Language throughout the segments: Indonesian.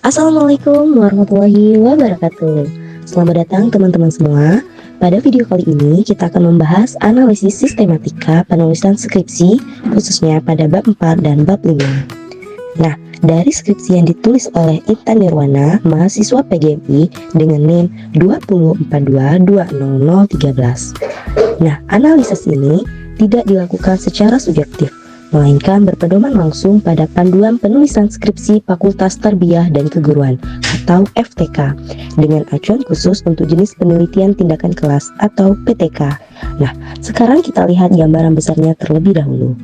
Assalamualaikum warahmatullahi wabarakatuh. Selamat datang teman-teman semua. Pada video kali ini kita akan membahas analisis sistematika penulisan skripsi khususnya pada bab 4 dan bab 5. Nah, dari skripsi yang ditulis oleh Intan Nirwana, mahasiswa PGMI dengan NIM 204220013. Nah, analisis ini tidak dilakukan secara subjektif, melainkan berpedoman langsung pada panduan penulisan skripsi Fakultas Tarbiyah dan Keguruan atau FTK dengan acuan khusus untuk jenis penelitian tindakan kelas atau PTK. Nah, sekarang kita lihat gambaran besarnya terlebih dahulu.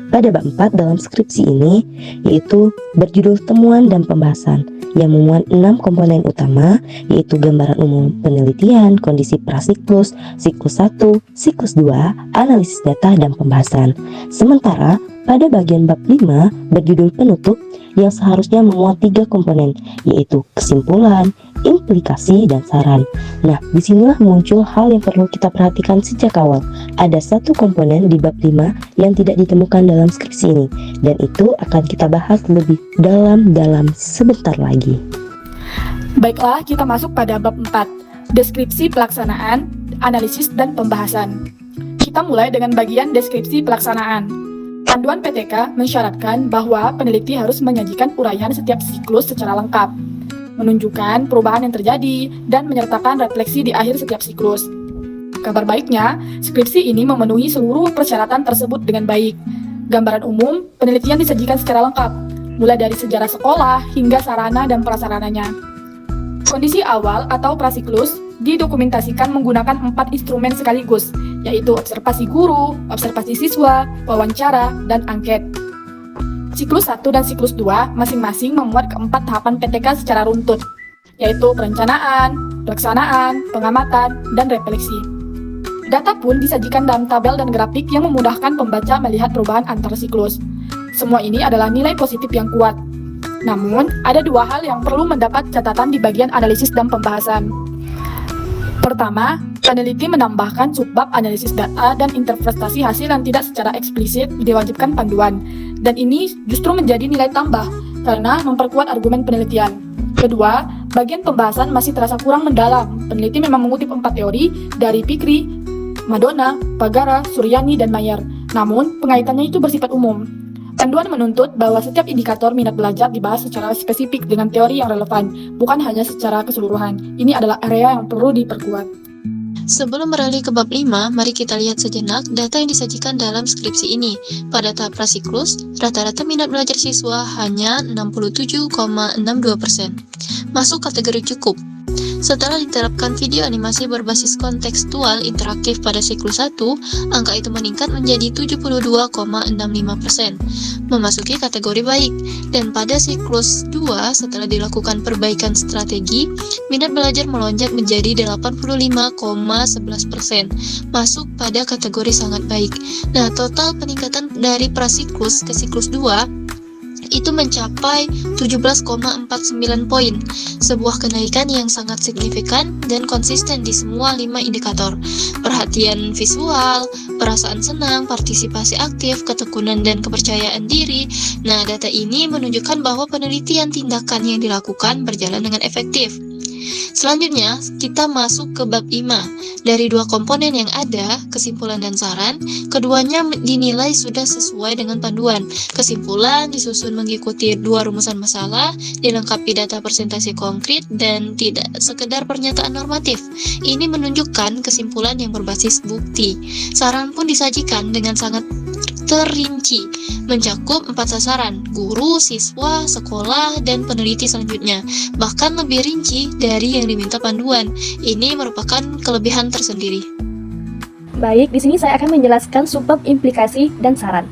Pada bab 4 dalam skripsi ini yaitu berjudul Temuan dan Pembahasan yang memuat 6 komponen utama, yaitu gambaran umum penelitian, kondisi prasiklus, siklus 1, siklus 2, analisis data, dan pembahasan. Sementara pada bagian bab 5 berjudul Penutup yang seharusnya memuat 3 komponen, yaitu kesimpulan, implikasi, dan saran. Nah, disinilah muncul hal yang perlu kita perhatikan sejak awal. Ada satu komponen di bab 5 yang tidak ditemukan dalam skripsi ini, dan itu akan kita bahas lebih dalam sebentar lagi. Baiklah, kita masuk pada bab 4, deskripsi pelaksanaan, analisis, dan pembahasan. Kita mulai dengan bagian deskripsi pelaksanaan. Panduan PTK mensyaratkan bahwa peneliti harus menyajikan uraian setiap siklus secara lengkap, menunjukkan perubahan yang terjadi, dan menyertakan refleksi di akhir setiap siklus. Kabar baiknya, skripsi ini memenuhi seluruh persyaratan tersebut dengan baik. Gambaran umum, penelitian disajikan secara lengkap, mulai dari sejarah sekolah hingga sarana dan prasarananya. Kondisi awal atau prasiklus didokumentasikan menggunakan 4 instrumen sekaligus, yaitu observasi guru, observasi siswa, wawancara, dan angket. Siklus 1 dan siklus 2 masing-masing memuat keempat tahapan PTK secara runtut, yaitu perencanaan, pelaksanaan, pengamatan, dan refleksi. Data pun disajikan dalam tabel dan grafik yang memudahkan pembaca melihat perubahan antar siklus. Semua ini adalah nilai positif yang kuat. Namun, ada 2 hal yang perlu mendapat catatan di bagian analisis dan pembahasan. Pertama, peneliti menambahkan subbab analisis data dan interpretasi hasil yang tidak secara eksplisit diwajibkan panduan, dan ini justru menjadi nilai tambah karena memperkuat argumen penelitian. Kedua, bagian pembahasan masih terasa kurang mendalam. Peneliti memang mengutip 4 teori dari Pikri, Madonna, Pagara, Suryani, dan Mayer. Namun, pengaitannya itu bersifat umum. Panduan menuntut bahwa setiap indikator minat belajar dibahas secara spesifik dengan teori yang relevan, bukan hanya secara keseluruhan. Ini adalah area yang perlu diperkuat. Sebelum beralih ke bab 5, mari kita lihat sejenak data yang disajikan dalam skripsi ini. Pada tahap prasiklus, rata-rata minat belajar siswa hanya 67,62%. Masuk kategori cukup. Setelah diterapkan video animasi berbasis kontekstual interaktif pada siklus 1, angka itu meningkat menjadi 72,65%, memasuki kategori baik. Dan pada siklus 2, setelah dilakukan perbaikan strategi, minat belajar melonjak menjadi 85,11%, masuk pada kategori sangat baik. Nah, total peningkatan dari prasiklus ke siklus 2 itu mencapai 17,49 poin, sebuah kenaikan yang sangat signifikan dan konsisten di semua 5 indikator: perhatian visual, perasaan senang, partisipasi aktif, ketekunan, dan kepercayaan diri. Nah, data ini menunjukkan bahwa penelitian tindakan yang dilakukan berjalan dengan efektif. Selanjutnya, kita masuk ke bab 5. Dari 2 komponen yang ada, kesimpulan dan saran, keduanya dinilai sudah sesuai dengan panduan. Kesimpulan disusun mengikuti 2 rumusan masalah, dilengkapi data presentasi konkret, dan tidak sekedar pernyataan normatif. Ini menunjukkan kesimpulan yang berbasis bukti. Saran pun disajikan dengan sangat terinci, mencakup 4 sasaran: guru, siswa, sekolah, dan peneliti selanjutnya. Bahkan lebih rinci dari yang diminta panduan. Ini merupakan kelebihan tersendiri. Baik, di sini saya akan menjelaskan subbab implikasi dan saran.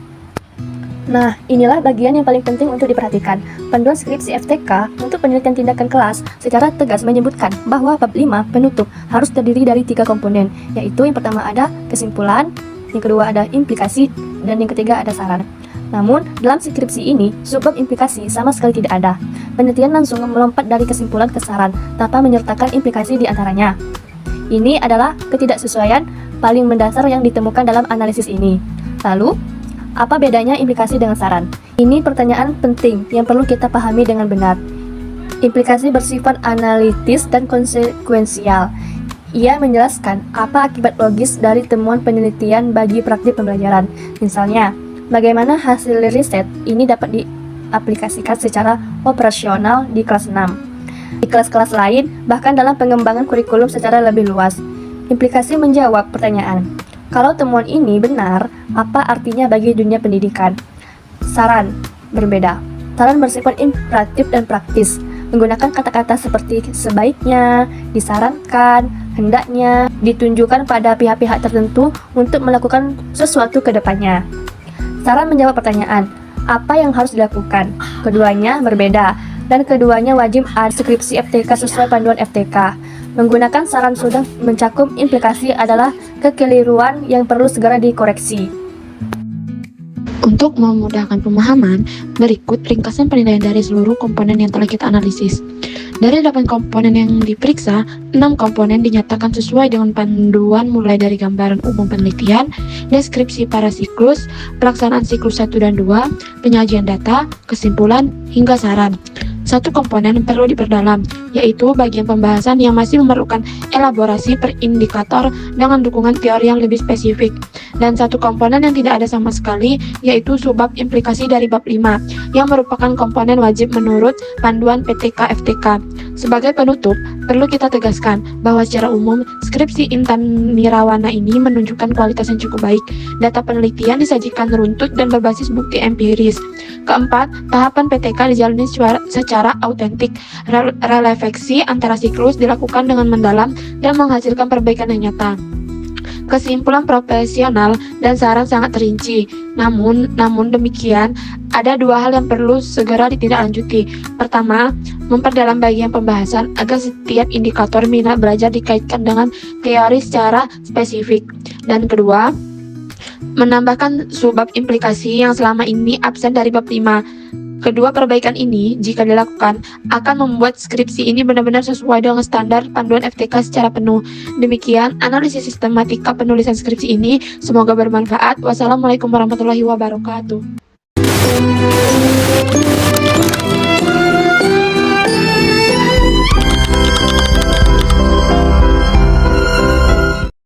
Nah, inilah bagian yang paling penting untuk diperhatikan. Panduan skripsi FTK untuk penelitian tindakan kelas secara tegas menyebutkan bahwa bab 5 penutup harus terdiri dari 3 komponen, yaitu yang pertama ada kesimpulan, yang kedua ada implikasi, dan yang ketiga ada saran. Namun, dalam skripsi ini, subbab implikasi sama sekali tidak ada. Penelitian langsung melompat dari kesimpulan ke saran, tanpa menyertakan implikasi di antaranya. Ini adalah ketidaksesuaian paling mendasar yang ditemukan dalam analisis ini. Lalu, apa bedanya implikasi dengan saran? Ini pertanyaan penting yang perlu kita pahami dengan benar. Implikasi bersifat analitis dan konsekuensial. Ia menjelaskan apa akibat logis dari temuan penelitian bagi praktik pembelajaran. Misalnya, bagaimana hasil riset ini dapat diaplikasikan secara operasional di kelas 6. Di kelas-kelas lain, bahkan dalam pengembangan kurikulum secara lebih luas. Implikasi menjawab pertanyaan, kalau temuan ini benar, apa artinya bagi dunia pendidikan? Saran berbeda. Saran bersifat imperatif dan praktis, menggunakan kata-kata seperti sebaiknya, disarankan, hendaknya, ditunjukkan pada pihak-pihak tertentu untuk melakukan sesuatu ke depannya. Saran menjawab pertanyaan, apa yang harus dilakukan? Keduanya berbeda, dan keduanya wajib ada skripsi FTK sesuai panduan FTK. Menggunakan saran sudah mencakup implikasi adalah kekeliruan yang perlu segera dikoreksi. Untuk memudahkan pemahaman, berikut ringkasan penilaian dari seluruh komponen yang telah kita analisis. Dari 8 komponen yang diperiksa, 6 komponen dinyatakan sesuai dengan panduan mulai dari gambaran umum penelitian, deskripsi para siklus, pelaksanaan siklus 1 dan 2, penyajian data, kesimpulan, hingga saran. Satu komponen perlu diperdalam, yaitu bagian pembahasan yang masih memerlukan elaborasi per indikator dengan dukungan teori yang lebih spesifik. Dan satu komponen yang tidak ada sama sekali, yaitu subbab implikasi dari bab 5, yang merupakan komponen wajib menurut panduan PTK-FTK. Sebagai penutup, perlu kita tegaskan bahwa secara umum, skripsi Intan Mirawana ini menunjukkan kualitas yang cukup baik. Data penelitian disajikan runtut dan berbasis bukti empiris. Keempat, tahapan PTK dijalani secara autentik. Relefleksi antara siklus dilakukan dengan mendalam dan menghasilkan perbaikan yang nyata. Kesimpulan profesional dan saran sangat terinci. Namun demikian, ada dua hal yang perlu segera ditindaklanjuti. Pertama, memperdalam bagian pembahasan agar setiap indikator minat belajar dikaitkan dengan teori secara spesifik. Dan kedua, menambahkan subbab implikasi yang selama ini absen dari bab 5. Kedua perbaikan ini, jika dilakukan, akan membuat skripsi ini benar-benar sesuai dengan standar panduan FTK secara penuh. Demikian, analisis sistematika penulisan skripsi ini. Semoga bermanfaat. Wassalamualaikum warahmatullahi wabarakatuh.